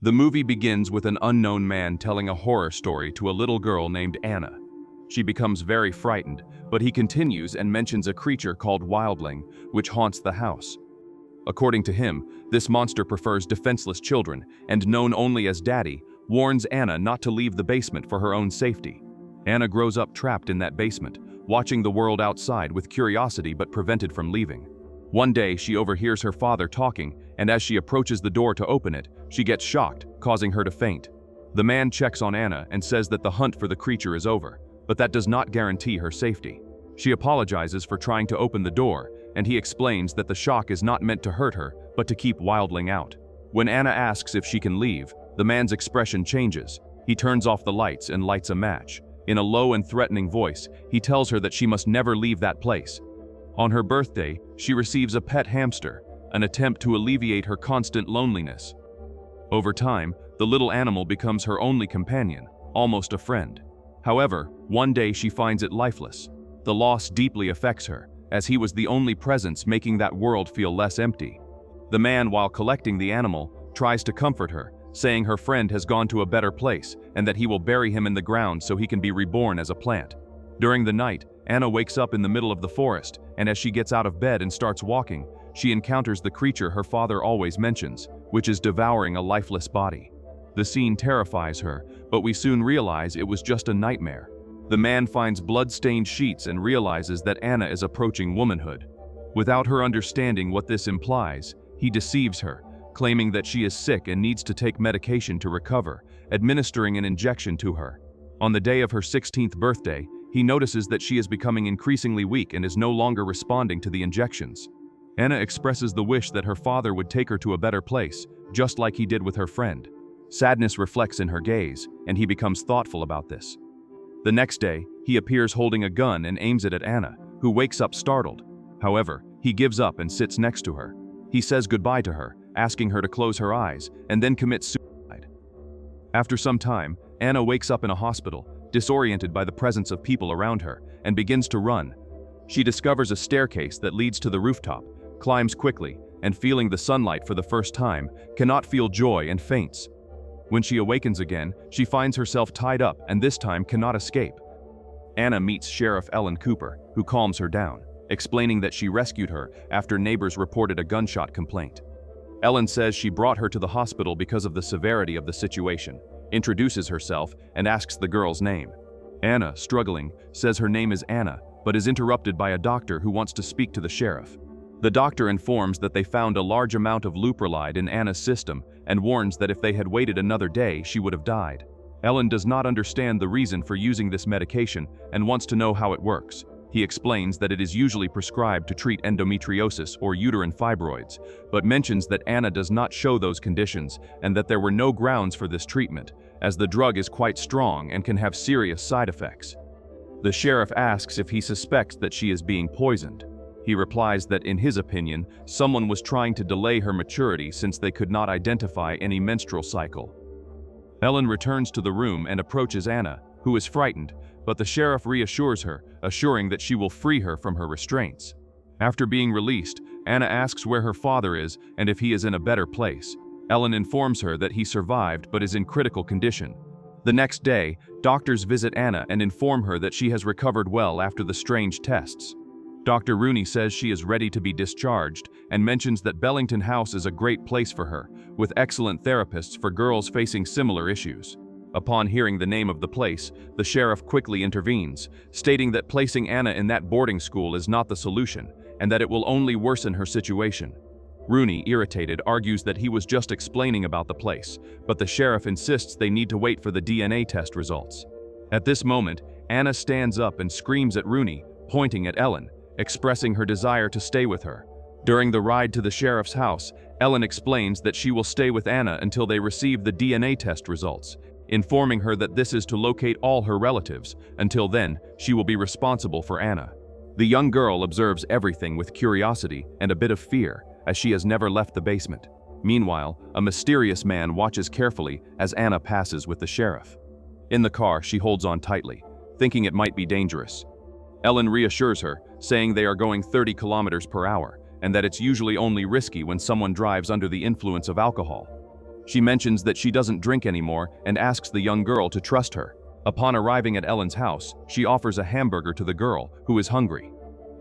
The movie begins with an unknown man telling a horror story to a little girl named Anna. She becomes very frightened, but he continues and mentions a creature called Wildling, which haunts the house. According to him, this monster prefers defenseless children and, known only as Daddy, warns Anna not to leave the basement for her own safety. Anna grows up trapped in that basement, watching the world outside with curiosity but prevented from leaving. One day, she overhears her father talking, and as she approaches the door to open it, she gets shocked, causing her to faint. The man checks on Anna and says that the hunt for the creature is over, but that does not guarantee her safety. She apologizes for trying to open the door, and he explains that the shock is not meant to hurt her, but to keep Wildling out. When Anna asks if she can leave, the man's expression changes. He turns off the lights and lights a match. In a low and threatening voice, he tells her that she must never leave that place. On her birthday, she receives a pet hamster, an attempt to alleviate her constant loneliness. Over time, the little animal becomes her only companion, almost a friend. However, one day she finds it lifeless. The loss deeply affects her, as he was the only presence making that world feel less empty. The man, while collecting the animal, tries to comfort her, saying her friend has gone to a better place and that he will bury him in the ground so he can be reborn as a plant. During the night, Anna wakes up in the middle of the forest, and as she gets out of bed and starts walking, she encounters the creature her father always mentions, which is devouring a lifeless body. The scene terrifies her, but we soon realize it was just a nightmare. The man finds blood-stained sheets and realizes that Anna is approaching womanhood. Without her understanding what this implies, he deceives her, claiming that she is sick and needs to take medication to recover, administering an injection to her. On the day of her 16th birthday, he notices that she is becoming increasingly weak and is no longer responding to the injections. Anna expresses the wish that her father would take her to a better place, just like he did with her friend. Sadness reflects in her gaze, and he becomes thoughtful about this. The next day, he appears holding a gun and aims it at Anna, who wakes up startled. However, he gives up and sits next to her. He says goodbye to her, asking her to close her eyes, and then commits suicide. After some time, Anna wakes up in a hospital, disoriented by the presence of people around her, and begins to run. She discovers a staircase that leads to the rooftop, climbs quickly, and feeling the sunlight for the first time, cannot feel joy and faints. When she awakens again, she finds herself tied up and this time cannot escape. Anna meets Sheriff Ellen Cooper, who calms her down, explaining that she rescued her after neighbors reported a gunshot complaint. Ellen says she brought her to the hospital because of the severity of the situation, introduces herself, and asks the girl's name. Anna, struggling, says her name is Anna, but is interrupted by a doctor who wants to speak to the sheriff. The doctor informs that they found a large amount of leuprolide in Anna's system and warns that if they had waited another day, she would have died. Ellen does not understand the reason for using this medication and wants to know how it works. He explains that it is usually prescribed to treat endometriosis or uterine fibroids, but mentions that Anna does not show those conditions and that there were no grounds for this treatment, as the drug is quite strong and can have serious side effects. The sheriff asks if he suspects that she is being poisoned. He replies that, in his opinion, someone was trying to delay her maturity since they could not identify any menstrual cycle. Ellen returns to the room and approaches Anna, who is frightened, but the sheriff reassures her, assuring that she will free her from her restraints. After being released, Anna asks where her father is and if he is in a better place. Ellen informs her that he survived but is in critical condition. The next day, doctors visit Anna and inform her that she has recovered well after the strange tests. Dr. Rooney says she is ready to be discharged and mentions that Bellington House is a great place for her, with excellent therapists for girls facing similar issues. Upon hearing the name of the place, the sheriff quickly intervenes, stating that placing Anna in that boarding school is not the solution and that it will only worsen her situation. Rooney, irritated, argues that he was just explaining about the place, but the sheriff insists they need to wait for the DNA test results. At this moment, Anna stands up and screams at Rooney, pointing at Ellen, expressing her desire to stay with her. During the ride to the sheriff's house, Ellen explains that she will stay with Anna until they receive the DNA test results, informing her that this is to locate all her relatives. Until then, she will be responsible for Anna. The young girl observes everything with curiosity and a bit of fear, as she has never left the basement. Meanwhile, a mysterious man watches carefully as Anna passes with the sheriff. In the car, she holds on tightly, thinking it might be dangerous. Ellen reassures her, saying they are going 30 kilometers per hour and that it's usually only risky when someone drives under the influence of alcohol. She mentions that she doesn't drink anymore and asks the young girl to trust her. Upon arriving at Ellen's house, she offers a hamburger to the girl, who is hungry.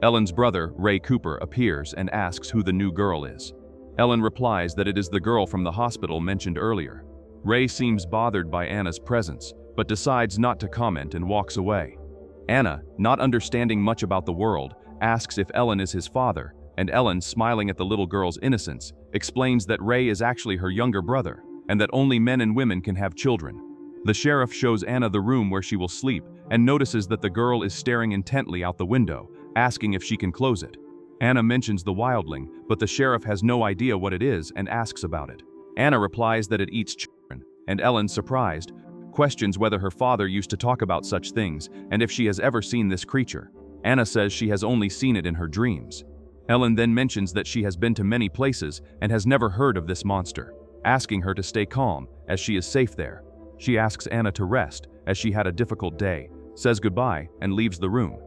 Ellen's brother, Ray Cooper, appears and asks who the new girl is. Ellen replies that it is the girl from the hospital mentioned earlier. Ray seems bothered by Anna's presence, but decides not to comment and walks away. Anna, not understanding much about the world, asks if Ellen is his father, and Ellen, smiling at the little girl's innocence, explains that Ray is actually her younger brother, and that only men and women can have children. The sheriff shows Anna the room where she will sleep and notices that the girl is staring intently out the window, asking if she can close it. Anna mentions the wildling, but the sheriff has no idea what it is and asks about it. Anna replies that it eats children, and Ellen, surprised, questions whether her father used to talk about such things and if she has ever seen this creature. Anna says she has only seen it in her dreams. Ellen then mentions that she has been to many places and has never heard of this monster, asking her to stay calm as she is safe there. She asks Anna to rest as she had a difficult day, says goodbye, and leaves the room.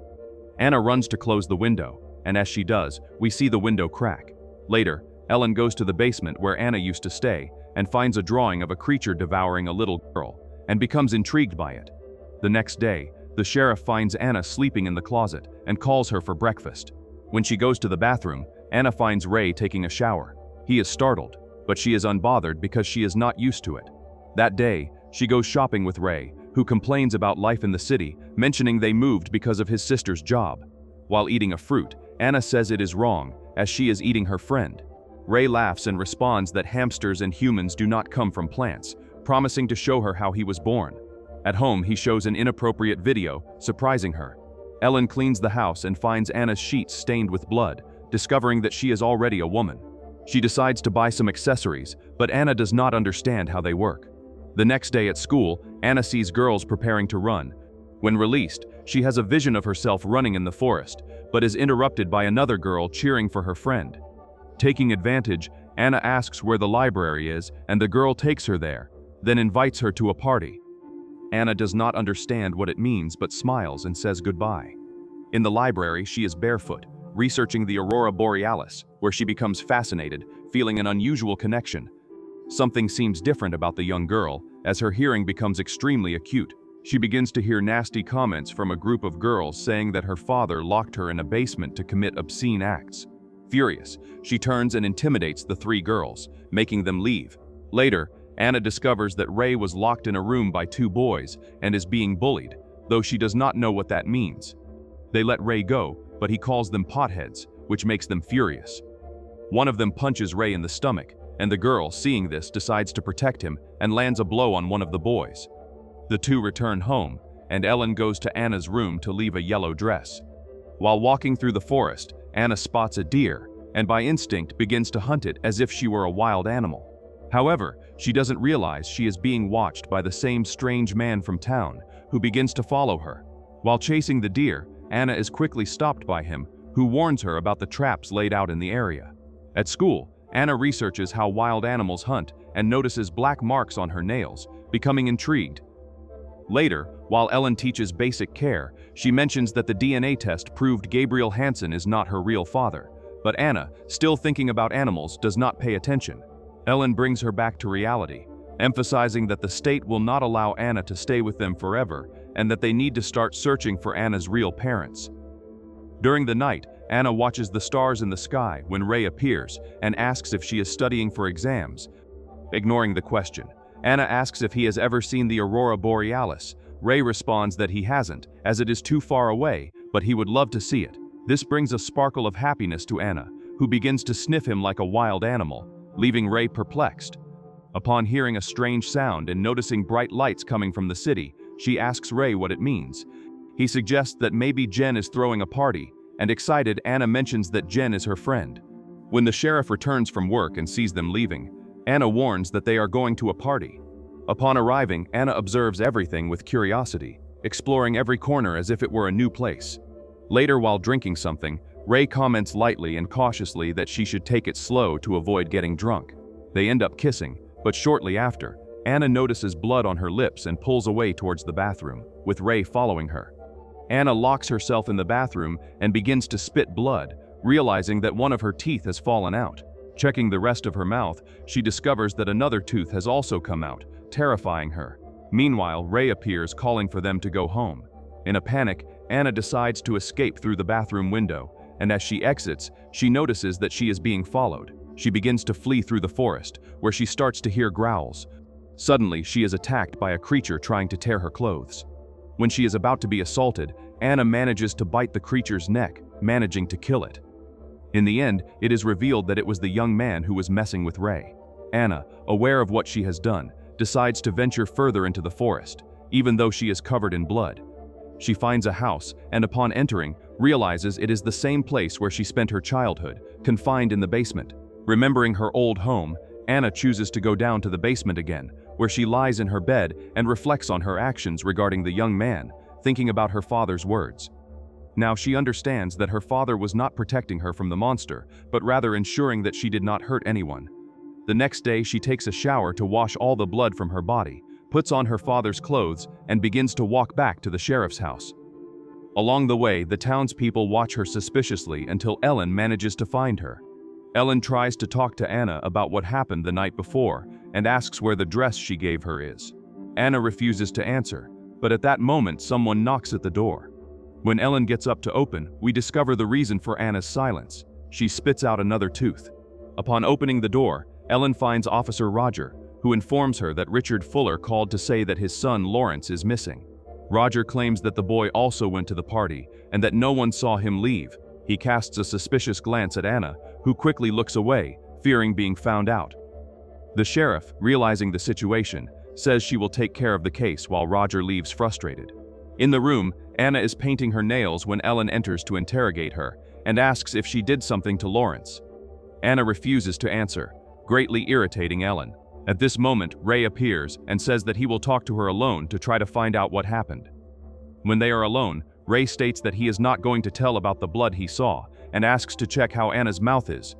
Anna runs to close the window, and as she does, we see the window crack. Later, Ellen goes to the basement where Anna used to stay and finds a drawing of a creature devouring a little girl and becomes intrigued by it. The next day, the sheriff finds Anna sleeping in the closet and calls her for breakfast. When she goes to the bathroom, Anna finds Ray taking a shower. He is startled, but she is unbothered because she is not used to it. That day, she goes shopping with Ray, who complains about life in the city, mentioning they moved because of his sister's job. While eating a fruit, Anna says it is wrong, as she is eating her friend. Ray laughs and responds that hamsters and humans do not come from plants, promising to show her how he was born. At home, he shows an inappropriate video, surprising her. Ellen cleans the house and finds Anna's sheets stained with blood, discovering that she is already a woman. She decides to buy some accessories, but Anna does not understand how they work. The next day at school, Anna sees girls preparing to run. When released, she has a vision of herself running in the forest, but is interrupted by another girl cheering for her friend. Taking advantage, Anna asks where the library is, and the girl takes her there, then invites her to a party. Anna does not understand what it means but smiles and says goodbye. In the library, she is barefoot, researching the aurora borealis, where she becomes fascinated, feeling an unusual connection. Something seems different about the young girl, as her hearing becomes extremely acute. She begins to hear nasty comments from a group of girls saying that her father locked her in a basement to commit obscene acts. Furious, she turns and intimidates the three girls, making them leave. Later, Anna discovers that Ray was locked in a room by two boys and is being bullied, though she does not know what that means. They let Ray go, but he calls them potheads, which makes them furious. One of them punches Ray in the stomach, and the girl, seeing this, decides to protect him and lands a blow on one of the boys. The two return home, and Ellen goes to Anna's room to leave a yellow dress. While walking through the forest, Anna spots a deer, and by instinct begins to hunt it as if she were a wild animal. However, she doesn't realize she is being watched by the same strange man from town, who begins to follow her. While chasing the deer, Anna is quickly stopped by him, who warns her about the traps laid out in the area. At school, Anna researches how wild animals hunt and notices black marks on her nails, becoming intrigued. Later, while Ellen teaches basic care, she mentions that the DNA test proved Gabriel Hansen is not her real father, but Anna, still thinking about animals, does not pay attention. Ellen brings her back to reality, emphasizing that the state will not allow Anna to stay with them forever and that they need to start searching for Anna's real parents. During the night, Anna watches the stars in the sky when Ray appears and asks if she is studying for exams. Ignoring the question, Anna asks if he has ever seen the aurora borealis. Ray responds that he hasn't, as it is too far away, but he would love to see it. This brings a sparkle of happiness to Anna, who begins to sniff him like a wild animal, leaving Ray perplexed. Upon hearing a strange sound and noticing bright lights coming from the city, she asks Ray what it means. He suggests that maybe Jen is throwing a party, and excited, Anna mentions that Jen is her friend. When the sheriff returns from work and sees them leaving, Anna warns that they are going to a party. Upon arriving, Anna observes everything with curiosity, exploring every corner as if it were a new place. Later, while drinking something, Ray comments lightly and cautiously that she should take it slow to avoid getting drunk. They end up kissing, but shortly after, Anna notices blood on her lips and pulls away towards the bathroom, with Ray following her. Anna locks herself in the bathroom and begins to spit blood, realizing that one of her teeth has fallen out. Checking the rest of her mouth, she discovers that another tooth has also come out, terrifying her. Meanwhile, Ray appears, calling for them to go home. In a panic, Anna decides to escape through the bathroom window, and as she exits, she notices that she is being followed. She begins to flee through the forest, where she starts to hear growls. Suddenly, she is attacked by a creature trying to tear her clothes. When she is about to be assaulted, Anna manages to bite the creature's neck, managing to kill it. In the end, it is revealed that it was the young man who was messing with Ray. Anna, aware of what she has done, decides to venture further into the forest, even though she is covered in blood. She finds a house, and upon entering, realizes it is the same place where she spent her childhood, confined in the basement. Remembering her old home, Anna chooses to go down to the basement again, where she lies in her bed and reflects on her actions regarding the young man, thinking about her father's words. Now she understands that her father was not protecting her from the monster, but rather ensuring that she did not hurt anyone. The next day, she takes a shower to wash all the blood from her body, puts on her father's clothes, and begins to walk back to the sheriff's house. Along the way, the townspeople watch her suspiciously until Ellen manages to find her. Ellen tries to talk to Anna about what happened the night before and asks where the dress she gave her is. Anna refuses to answer, but at that moment someone knocks at the door. When Ellen gets up to open, we discover the reason for Anna's silence. She spits out another tooth. Upon opening the door, Ellen finds Officer Roger, who informs her that Richard Fuller called to say that his son Lawrence is missing. Roger claims that the boy also went to the party and that no one saw him leave. He casts a suspicious glance at Anna, who quickly looks away, fearing being found out. The sheriff, realizing the situation, says she will take care of the case while Roger leaves frustrated. In the room, Anna is painting her nails when Ellen enters to interrogate her and asks if she did something to Lawrence. Anna refuses to answer, greatly irritating Ellen. At this moment, Ray appears and says that he will talk to her alone to try to find out what happened. When they are alone, Ray states that he is not going to tell about the blood he saw and asks to check how Anna's mouth is.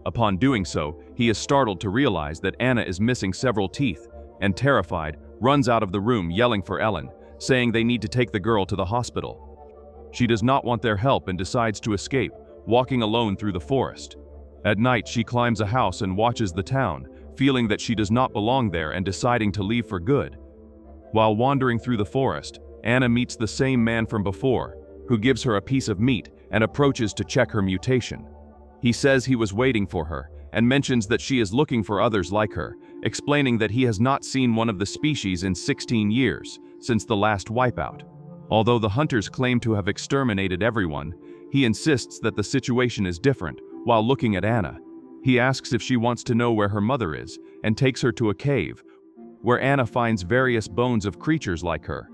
Upon doing so, he is startled to realize that Anna is missing several teeth and, terrified, runs out of the room yelling for Ellen, saying they need to take the girl to the hospital. She does not want their help and decides to escape, walking alone through the forest. At night, she climbs a house and watches the town, feeling that she does not belong there and deciding to leave for good. While wandering through the forest, Anna meets the same man from before, who gives her a piece of meat and approaches to check her mutation. He says he was waiting for her and mentions that she is looking for others like her, explaining that he has not seen one of the species in 16 years, since the last wipeout. Although the hunters claim to have exterminated everyone, he insists that the situation is different. While looking at Anna, he asks if she wants to know where her mother is and takes her to a cave, where Anna finds various bones of creatures like her.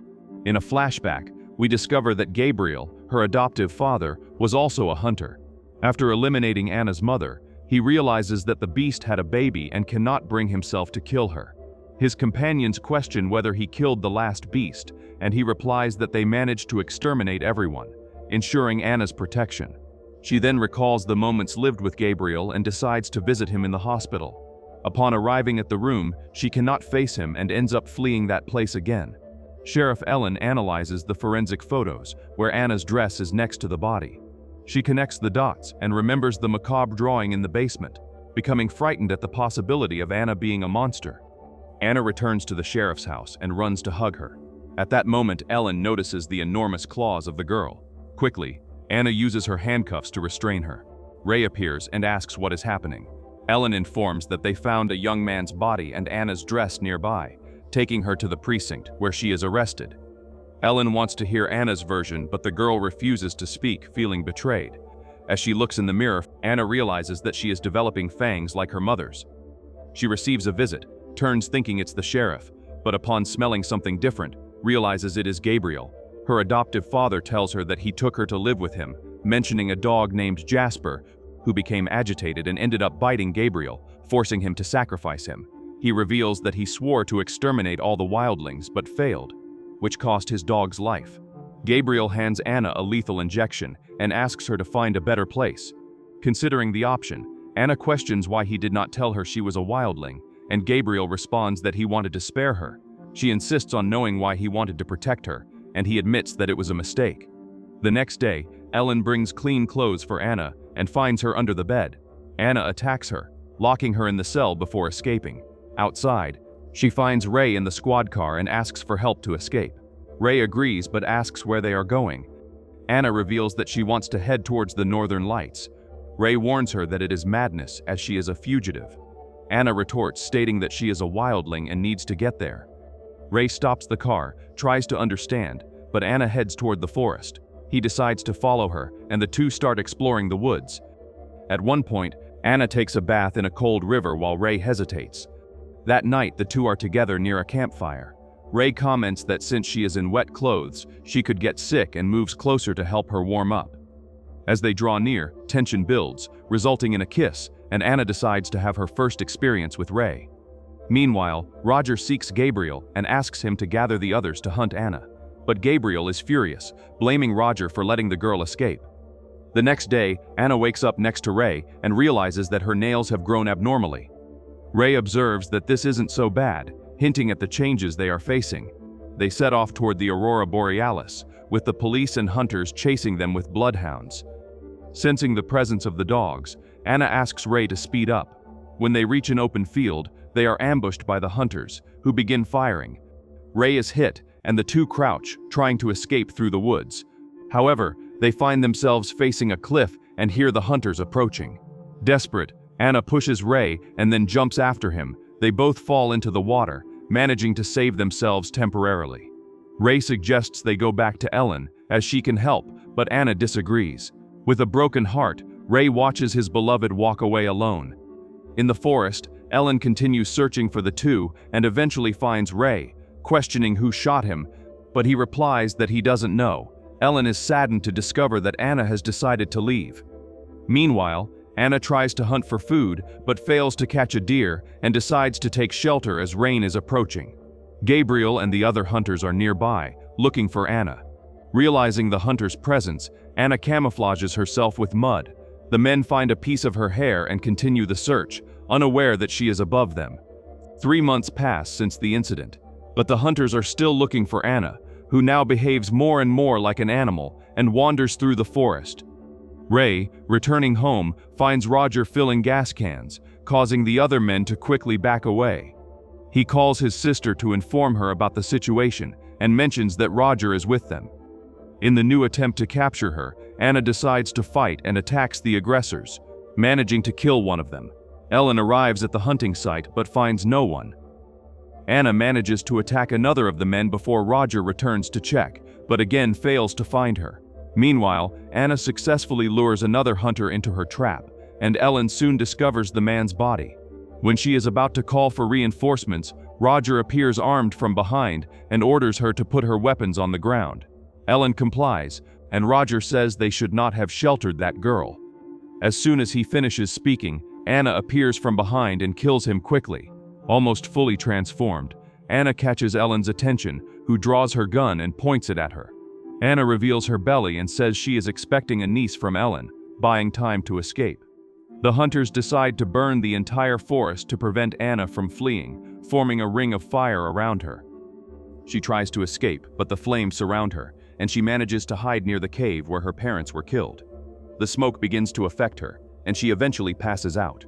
In a flashback, we discover that Gabriel, her adoptive father, was also a hunter. After eliminating Anna's mother, he realizes that the beast had a baby and cannot bring himself to kill her. His companions question whether he killed the last beast, and he replies that they managed to exterminate everyone, ensuring Anna's protection. She then recalls the moments lived with Gabriel and decides to visit him in the hospital. Upon arriving at the room, she cannot face him and ends up fleeing that place again. Sheriff Ellen analyzes the forensic photos, where Anna's dress is next to the body. She connects the dots and remembers the macabre drawing in the basement, becoming frightened at the possibility of Anna being a monster. Anna returns to the sheriff's house and runs to hug her. At that moment, Ellen notices the enormous claws of the girl. Quickly, Anna uses her handcuffs to restrain her. Ray appears and asks what is happening. Ellen informs that they found a young man's body and Anna's dress nearby, taking her to the precinct, where she is arrested. Ellen wants to hear Anna's version, but the girl refuses to speak, feeling betrayed. As she looks in the mirror, Anna realizes that she is developing fangs like her mother's. She receives a visit, turns thinking it's the sheriff, but upon smelling something different, realizes it is Gabriel. Her adoptive father tells her that he took her to live with him, mentioning a dog named Jasper, who became agitated and ended up biting Gabriel, forcing him to sacrifice him. He reveals that he swore to exterminate all the wildlings but failed, which cost his dog's life. Gabriel hands Anna a lethal injection and asks her to find a better place. Considering the option, Anna questions why he did not tell her she was a wildling, and Gabriel responds that he wanted to spare her. She insists on knowing why he wanted to protect her, and he admits that it was a mistake. The next day, Ellen brings clean clothes for Anna and finds her under the bed. Anna attacks her, locking her in the cell before escaping. Outside, she finds Ray in the squad car and asks for help to escape. Ray agrees but asks where they are going. Anna reveals that she wants to head towards the Northern Lights. Ray warns her that it is madness as she is a fugitive. Anna retorts, stating that she is a wildling and needs to get there. Ray stops the car, tries to understand, but Anna heads toward the forest. He decides to follow her, and the two start exploring the woods. At one point, Anna takes a bath in a cold river while Ray hesitates. That night, the two are together near a campfire. Ray comments that since she is in wet clothes, she could get sick and moves closer to help her warm up. As they draw near, tension builds, resulting in a kiss, and Anna decides to have her first experience with Ray. Meanwhile, Roger seeks Gabriel and asks him to gather the others to hunt Anna. But Gabriel is furious, blaming Roger for letting the girl escape. The next day, Anna wakes up next to Ray and realizes that her nails have grown abnormally. Ray observes that this isn't so bad, hinting at the changes they are facing. They set off toward the Aurora Borealis, with the police and hunters chasing them with bloodhounds. Sensing the presence of the dogs, Anna asks Ray to speed up. When they reach an open field, they are ambushed by the hunters, who begin firing. Ray is hit, and the two crouch, trying to escape through the woods. However, they find themselves facing a cliff and hear the hunters approaching. Desperate, Anna pushes Ray and then jumps after him. They both fall into the water, managing to save themselves temporarily. Ray suggests they go back to Ellen, as she can help, but Anna disagrees. With a broken heart, Ray watches his beloved walk away alone. In the forest, Ellen continues searching for the two and eventually finds Ray, questioning who shot him, but he replies that he doesn't know. Ellen is saddened to discover that Anna has decided to leave. Meanwhile, Anna tries to hunt for food but fails to catch a deer and decides to take shelter as rain is approaching. Gabriel and the other hunters are nearby, looking for Anna. Realizing the hunter's presence, Anna camouflages herself with mud. The men find a piece of her hair and continue the search, unaware that she is above them. 3 months pass since the incident, but the hunters are still looking for Anna, who now behaves more and more like an animal and wanders through the forest. Ray, returning home, finds Roger filling gas cans, causing the other men to quickly back away. He calls his sister to inform her about the situation and mentions that Roger is with them. In the new attempt to capture her, Anna decides to fight and attacks the aggressors, managing to kill one of them. Ellen arrives at the hunting site but finds no one. Anna manages to attack another of the men before Roger returns to check, but again fails to find her. Meanwhile, Anna successfully lures another hunter into her trap, and Ellen soon discovers the man's body. When she is about to call for reinforcements, Roger appears armed from behind and orders her to put her weapons on the ground. Ellen complies, and Roger says they should not have sheltered that girl. As soon as he finishes speaking, Anna appears from behind and kills him quickly. Almost fully transformed, Anna catches Ellen's attention, who draws her gun and points it at her. Anna reveals her belly and says she is expecting a niece from Ellen, buying time to escape. The hunters decide to burn the entire forest to prevent Anna from fleeing, forming a ring of fire around her. She tries to escape, but the flames surround her, and she manages to hide near the cave where her parents were killed. The smoke begins to affect her, and she eventually passes out.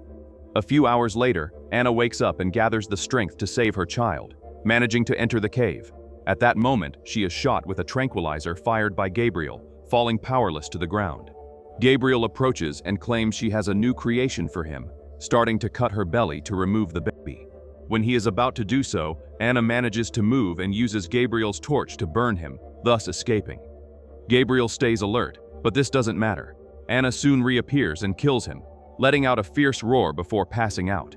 A few hours later, Anna wakes up and gathers the strength to save her child, managing to enter the cave. At that moment, she is shot with a tranquilizer fired by Gabriel, falling powerless to the ground. Gabriel approaches and claims she has a new creation for him, starting to cut her belly to remove the baby. When he is about to do so, Anna manages to move and uses Gabriel's torch to burn him, thus escaping. Gabriel stays alert, but this doesn't matter. Anna soon reappears and kills him, letting out a fierce roar before passing out.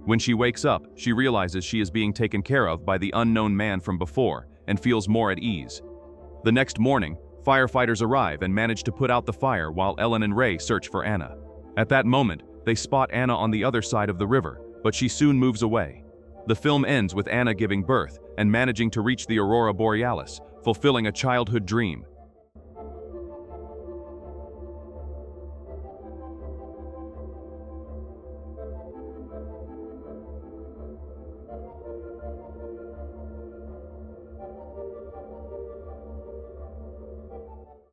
When she wakes up, she realizes she is being taken care of by the unknown man from before and feels more at ease. The next morning, firefighters arrive and manage to put out the fire while Ellen and Ray search for Anna. At that moment, they spot Anna on the other side of the river, but she soon moves away. The film ends with Anna giving birth and managing to reach the Aurora Borealis, fulfilling a childhood dream.